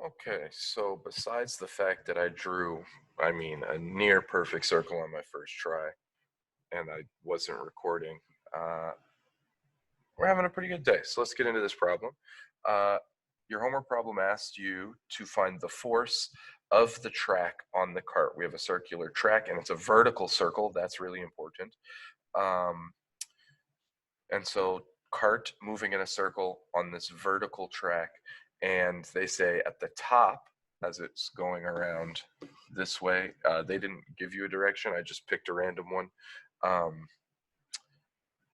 Okay, so besides the fact that I drew, a near perfect circle on my first try, and I wasn't recording, uh, we're having a pretty good day. So let's get into this problem. Uh, your homework problem asked you to find the force of the track on the cart. We have a circular track, and it's a vertical circle. That's really important. Um, and so cart moving in a circle on this vertical track, and they say at the top as it's going around this way, they didn't give you a direction, I just picked a random one. um,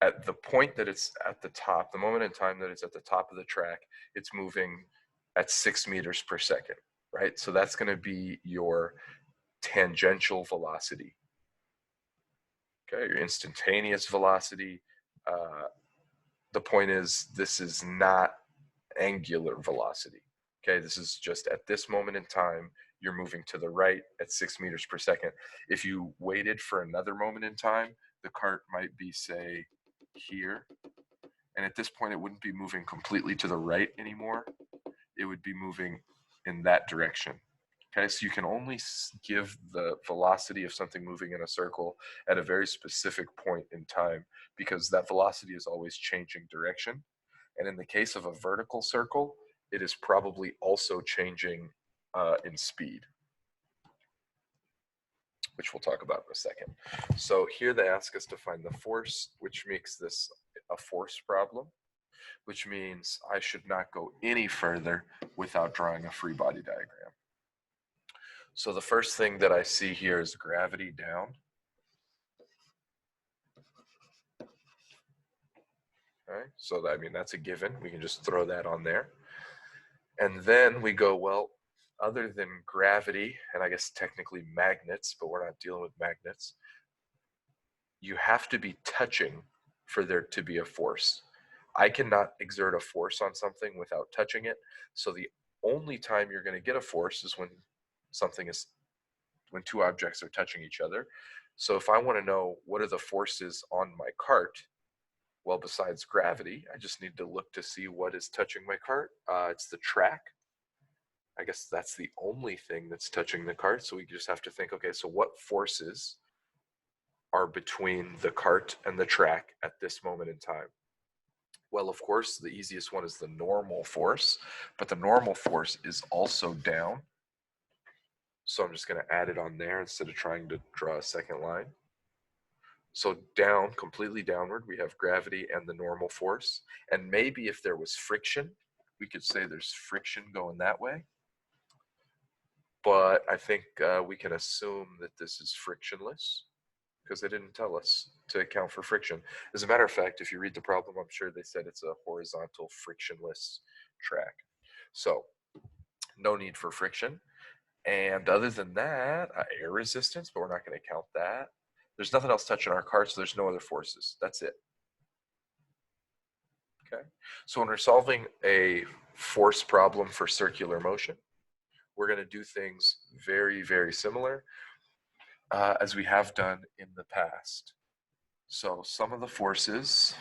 at the point that it's at the top, the moment in time that it's at the top of the track, it's moving at 6 meters per second, right? So that's going to be your tangential velocity, okay, your instantaneous velocity. uh, the point is, this is not angular velocity. Okay, this is just at this moment in time, you're moving to the right at 6 meters per second. If you waited for another moment in time, the cart might be, say, here. And at this point, it wouldn't be moving completely to the right anymore. It would be moving in that direction. Okay, so you can only give the velocity of something moving in a circle at a very specific point in time, because that velocity is always changing direction. And in the case of a vertical circle, it is probably also changing in speed, which we'll talk about in a second. So here they ask us to find the force, which makes this a force problem, which means I should not go any further without drawing a free body diagram. So the first thing that I see here is gravity down. Okay, so that's a given. We can just throw that on there. And then we go, well, other than gravity, and I guess technically magnets, but we're not dealing with magnets, you have to be touching for there to be a force. I cannot exert a force on something without touching it. So the only time you're going to get a force is when two objects are touching each other. So if I want to know what are the forces on my cart, well, besides gravity, I just need to look to see what is touching my cart. It's the track. I guess that's the only thing that's touching the cart. So we just have to think, okay, so what forces are between the cart and the track at this moment in time? Well, of course, the easiest one is the normal force, but the normal force is also down. So I'm just going to add it on there instead of trying to draw a second line. So down, completely downward, we have gravity and the normal force. And maybe if there was friction, we could say there's friction going that way. But I think we can assume that this is frictionless because they didn't tell us to account for friction. As a matter of fact, if you read the problem, I'm sure they said it's a horizontal frictionless track. So no need for friction. And other than that, air resistance, but we're not going to count that. There's nothing else touching our car, so there's no other forces. That's it. Okay. So when we're solving a force problem for circular motion, we're going to do things very, very similar as we have done in the past. So some of the forces,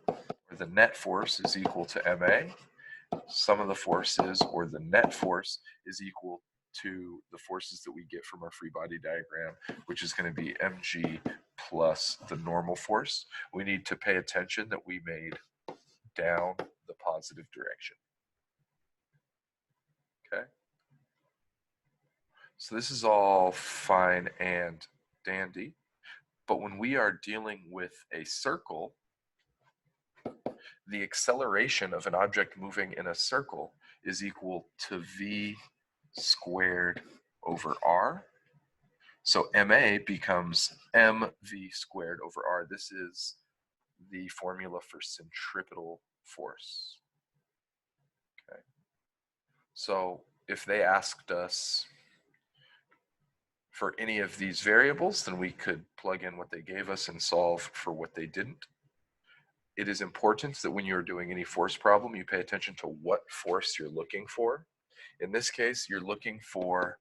or the net force, is equal to ma. Some of the forces, or the net force, is equal to the forces that we get from our free body diagram, which is going to be mg plus the normal force. We need to pay attention that we made down the positive direction. Okay. So this is all fine and dandy, but when we are dealing with a circle, the acceleration of an object moving in a circle is equal to v squared over r. So ma becomes mv squared over r. This is the formula for centripetal force. Okay. So if they asked us for any of these variables, then we could plug in what they gave us and solve for what they didn't. It is important that when you're doing any force problem, you pay attention to what force you're looking for. In this case, you're looking for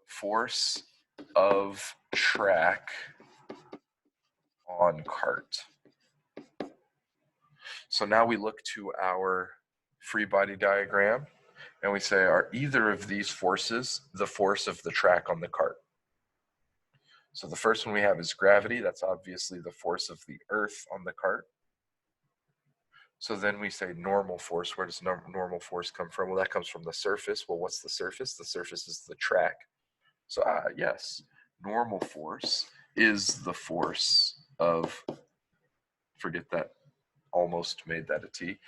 force of track on cart. So now we look to our free body diagram. and we say, are either of these forces the force of the track on the cart? So the first one we have is gravity. That's obviously the force of the earth on the cart. So then we say normal force. Where does normal force come from? Well, that comes from the surface. Well, what's the surface? The surface is the track. So yes, normal force is the force of, forget that, almost made that a T,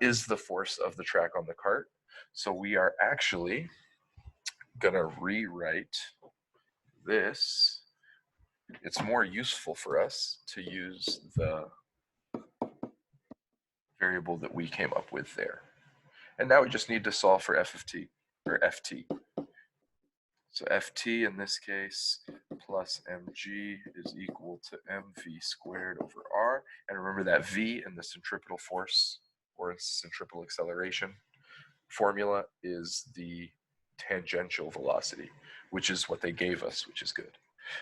is the force of the track on the cart. So we are actually gonna rewrite this. It's more useful for us to use the variable that we came up with there. And now we just need to solve for f of t, or ft. So ft in this case plus mg is equal to mv squared over r. And remember that v in the centripetal force or centripetal acceleration formula is the tangential velocity, which is what they gave us, which is good.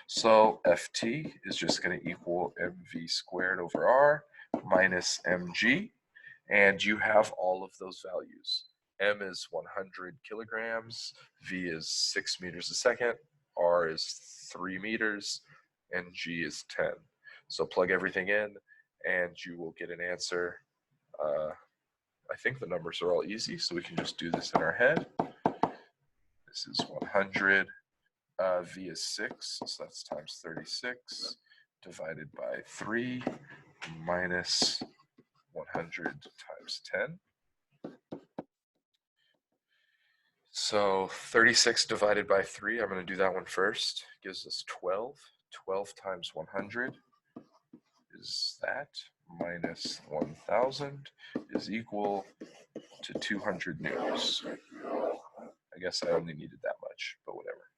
So ft is just going to equal mv squared over r minus mg, and you have all of those values. M is 100 kilograms, V is 6 meters a second, R is 3 meters, and G is 10. So plug everything in, and you will get an answer. I think the numbers are all easy, so we can just do this in our head. This is 100, V is 6, so that's times 36, divided by 3, minus 100 times 10. So 36 divided by 3, I'm going to do that one first, gives us 12. 12 times 100 is that, minus 1,000 is equal to 200 newtons. I guess I only needed that much, but whatever.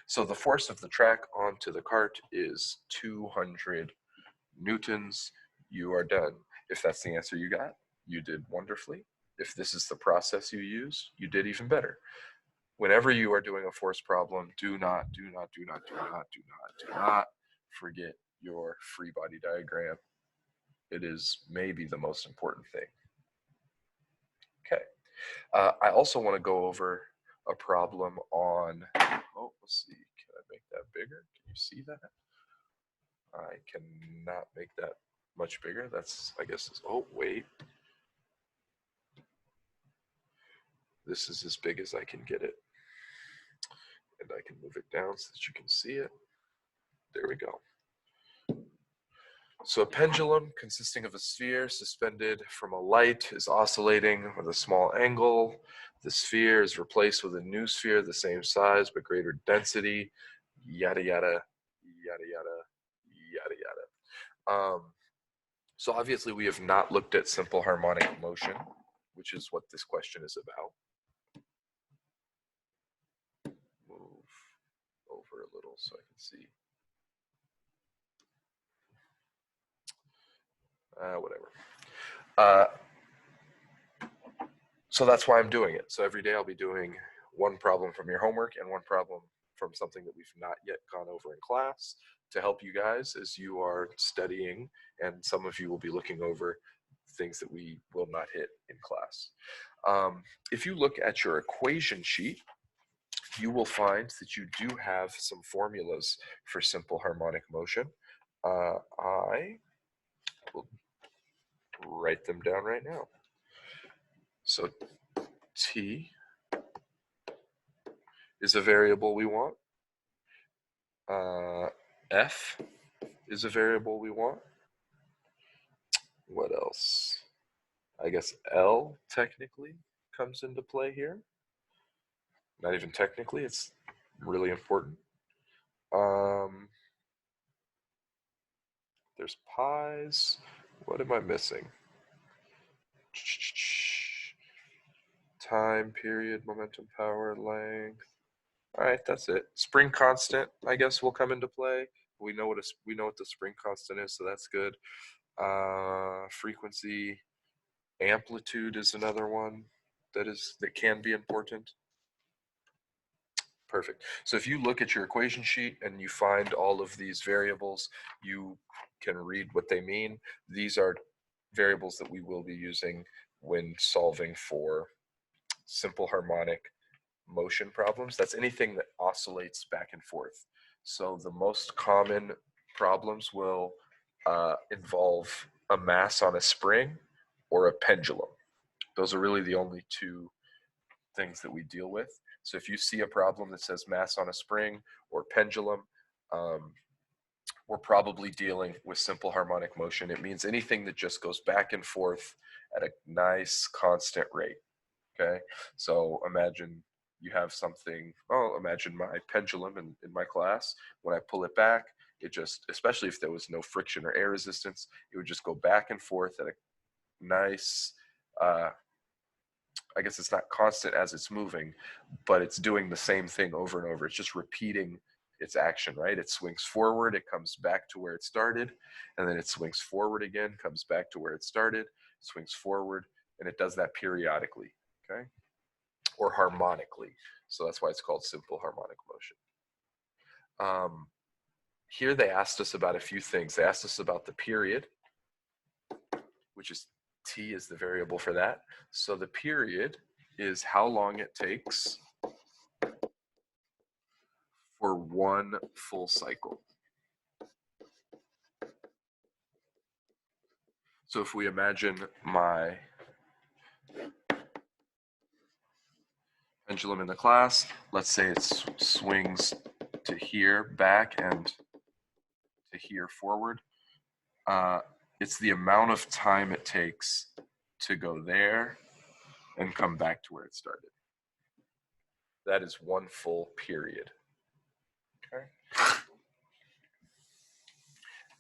So the force of the track onto the cart is 200 newtons. You are done. If that's the answer you got, you did wonderfully. If this is the process you use, you did even better. Whenever you are doing a force problem, do not forget your free body diagram. It is maybe the most important thing. Okay. I also want to go over a problem on, let's see, can I make that bigger? Can you see that? I cannot make that much bigger. That's, I guess, oh, wait. This is as big as I can get it. And I can move it down so that you can see it. There we go. So a pendulum consisting of a sphere suspended from a light is oscillating with a small angle. The sphere is replaced with a new sphere the same size but greater density, yada, yada, yada, yada, yada, yada. So obviously we have not looked at simple harmonic motion, which is what this question is about. Move over a little so I can see. Whatever. So that's why I'm doing it. So every day I'll be doing one problem from your homework and one problem from something that we've not yet gone over in class to help you guys as you are studying, and some of you will be looking over things that we will not hit in class. If you look at your equation sheet, you will find that you do have some formulas for simple harmonic motion. I will write them down right now. So T is a variable we want. F is a variable we want. What else? I guess L technically comes into play here. Not even technically, it's really important. There's pies. What am I missing? Time, period, momentum, power, length. All right, that's it. Spring constant, I guess, will come into play. We know what the spring constant is, so that's good. Frequency, amplitude is another one that can be important. Perfect. So if you look at your equation sheet and you find all of these variables, you can read what they mean. These are variables that we will be using when solving for simple harmonic motion problems. That's anything that oscillates back and forth. So the most common problems will involve a mass on a spring or a pendulum. Those are really the only two things that we deal with. So if you see a problem that says mass on a spring or pendulum, we're probably dealing with simple harmonic motion. It means anything that just goes back and forth at a nice constant rate. Okay, so imagine you have something, oh, imagine my pendulum in my class. When I pull it back, it just, especially if there was no friction or air resistance, it would just go back and forth at a nice, I guess it's not constant as it's moving, but it's doing the same thing over and over. It's just repeating its action, right? It swings forward, it comes back to where it started, and then it swings forward again, comes back to where it started, swings forward, and it does that periodically, okay? Or harmonically. So that's why it's called simple harmonic motion. Here they asked us about a few things. They asked us about the period, which is t is the variable for that. So the period is how long it takes for one full cycle. So if we imagine my pendulum in the class, let's say it swings to here back and to here forward. It's the amount of time it takes to go there and come back to where it started. That is one full period. Okay.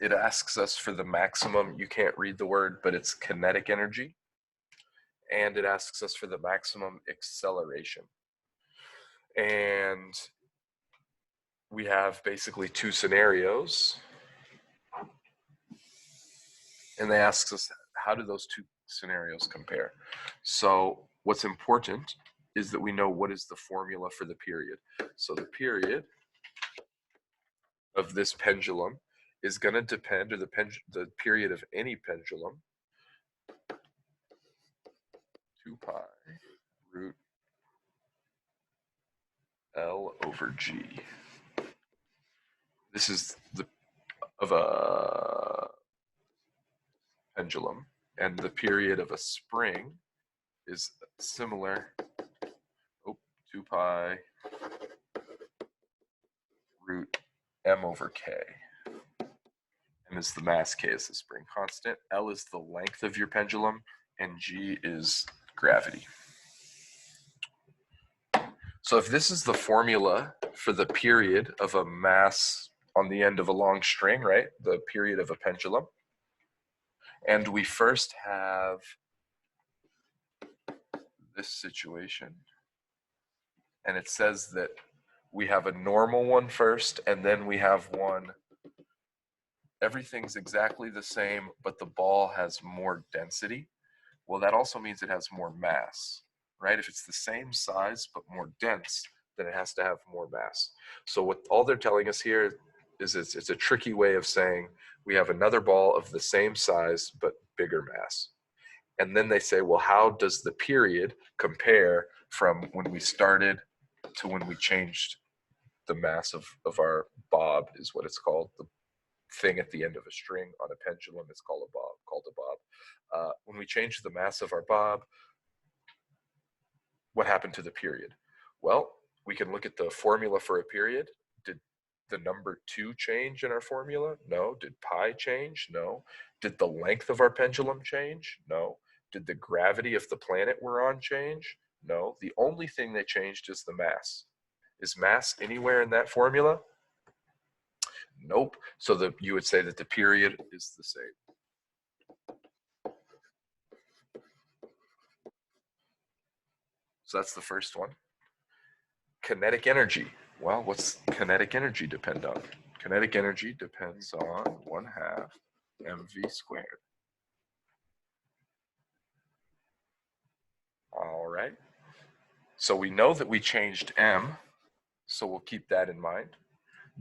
It asks us for the maximum, you can't read the word, but it's kinetic energy. And it asks us for the maximum acceleration. And we have basically two scenarios. And they ask us, how do those two scenarios compare? So what's important is that we know what is the formula for the period. So the period of this pendulum is going to depend, or the period of any pendulum, 2 pi root L over G. This is the of a pendulum, and the period of a spring is similar. 2 pi root m over k. M is the mass, k is the spring constant, L is the length of your pendulum, and G is gravity. So if this is the formula for the period of a mass on the end of a long string, right? The period of a pendulum. And we first have this situation. And it says that we have a normal one first, and then we have one, everything's exactly the same, but the ball has more density. Well, that also means it has more mass, right? If it's the same size but more dense, then it has to have more mass. So what all they're telling us here is it's a tricky way of saying we have another ball of the same size but bigger mass. And then they say, well, how does the period compare from when we started to when we changed the mass of our bob, is what it's called. The thing at the end of a string on a pendulum is called a bob. When we changed the mass of our bob, what happened to the period? Well, we can look at the formula for a period. Did the number 2 change in our formula? No. Did pi change? No. Did the length of our pendulum change? No. Did the gravity of the planet we're on change? No. The only thing that changed is the mass. Is mass anywhere in that formula? Nope. So you would say that the period is the same. So that's the first one. Kinetic energy. Well, what's kinetic energy depend on? Kinetic energy depends on 1/2 mv squared. All right. So we know that we changed m, so we'll keep that in mind.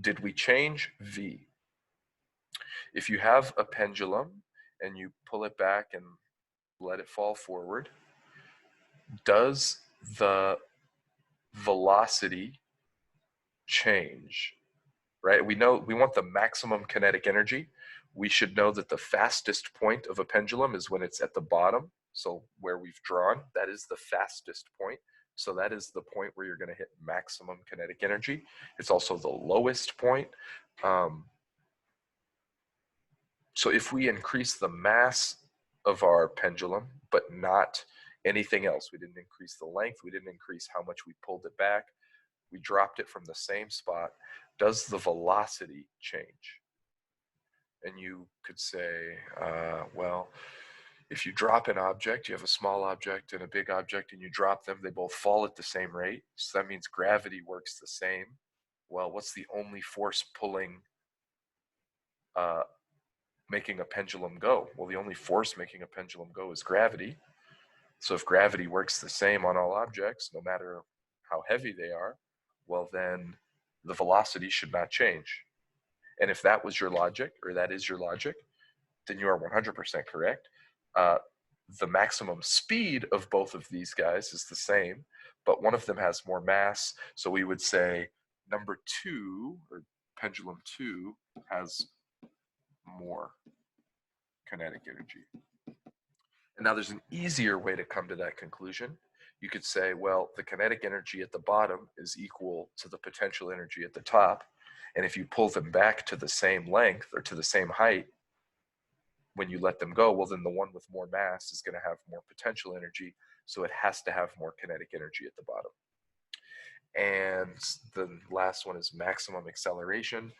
Did we change v? If you have a pendulum and you pull it back and let it fall forward, does the velocity change, right? We know we want the maximum kinetic energy. We should know that the fastest point of a pendulum is when it's at the bottom. So where we've drawn, that is the fastest point. So that is the point where you're going to hit maximum kinetic energy. It's also the lowest point. So if we increase the mass of our pendulum, but not anything else, we didn't increase the length, we didn't increase how much we pulled it back, we dropped it from the same spot, does the velocity change? And you could say, well, if you drop an object, you have a small object and a big object, and you drop them, they both fall at the same rate. So that means gravity works the same. Well, what's the only force pulling, making a pendulum go? Well, the only force making a pendulum go is gravity. So if gravity works the same on all objects, no matter how heavy they are, well, then the velocity should not change. And if that was your logic, or that is your logic, then you are 100% correct. Uh, the maximum speed of both of these guys is the same, but one of them has more mass. So we would say number 2, or pendulum 2, has more kinetic energy. And now there's an easier way to come to that conclusion. You could say, well, the kinetic energy at the bottom is equal to the potential energy at the top. And if you pull them back to the same length or to the same height, when you let them go, well, then the one with more mass is going to have more potential energy. So it has to have more kinetic energy at the bottom. And the last one is maximum acceleration.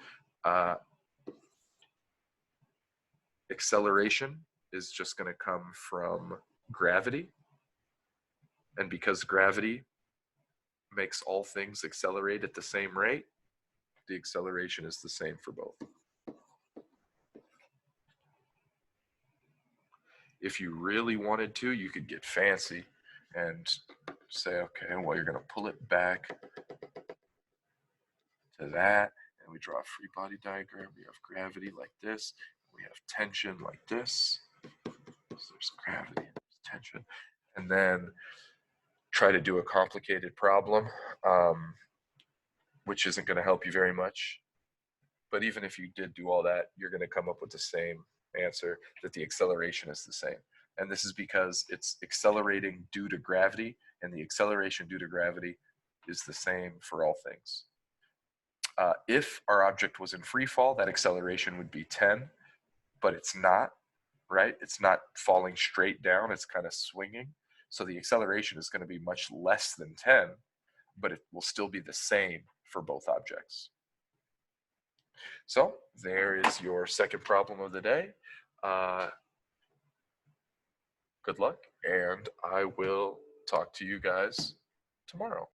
Acceleration is just going to come from gravity. And because gravity makes all things accelerate at the same rate, the acceleration is the same for both. If you really wanted to, you could get fancy and say, okay, well, you're going to pull it back to that, and we draw a free body diagram. We have gravity like this, we have tension like this. So there's gravity, there's tension, and then try to do a complicated problem, which isn't going to help you very much. But even if you did do all that, you're going to come up with the same answer, that the acceleration is the same. And this is because it's accelerating due to gravity, and the acceleration due to gravity is the same for all things. If our object was in free fall, that acceleration would be 10, but it's not, right? It's not falling straight down, it's kind of swinging. So the acceleration is going to be much less than 10, but it will still be the same for both objects. So there is your second problem of the day. Good luck, and I will talk to you guys tomorrow.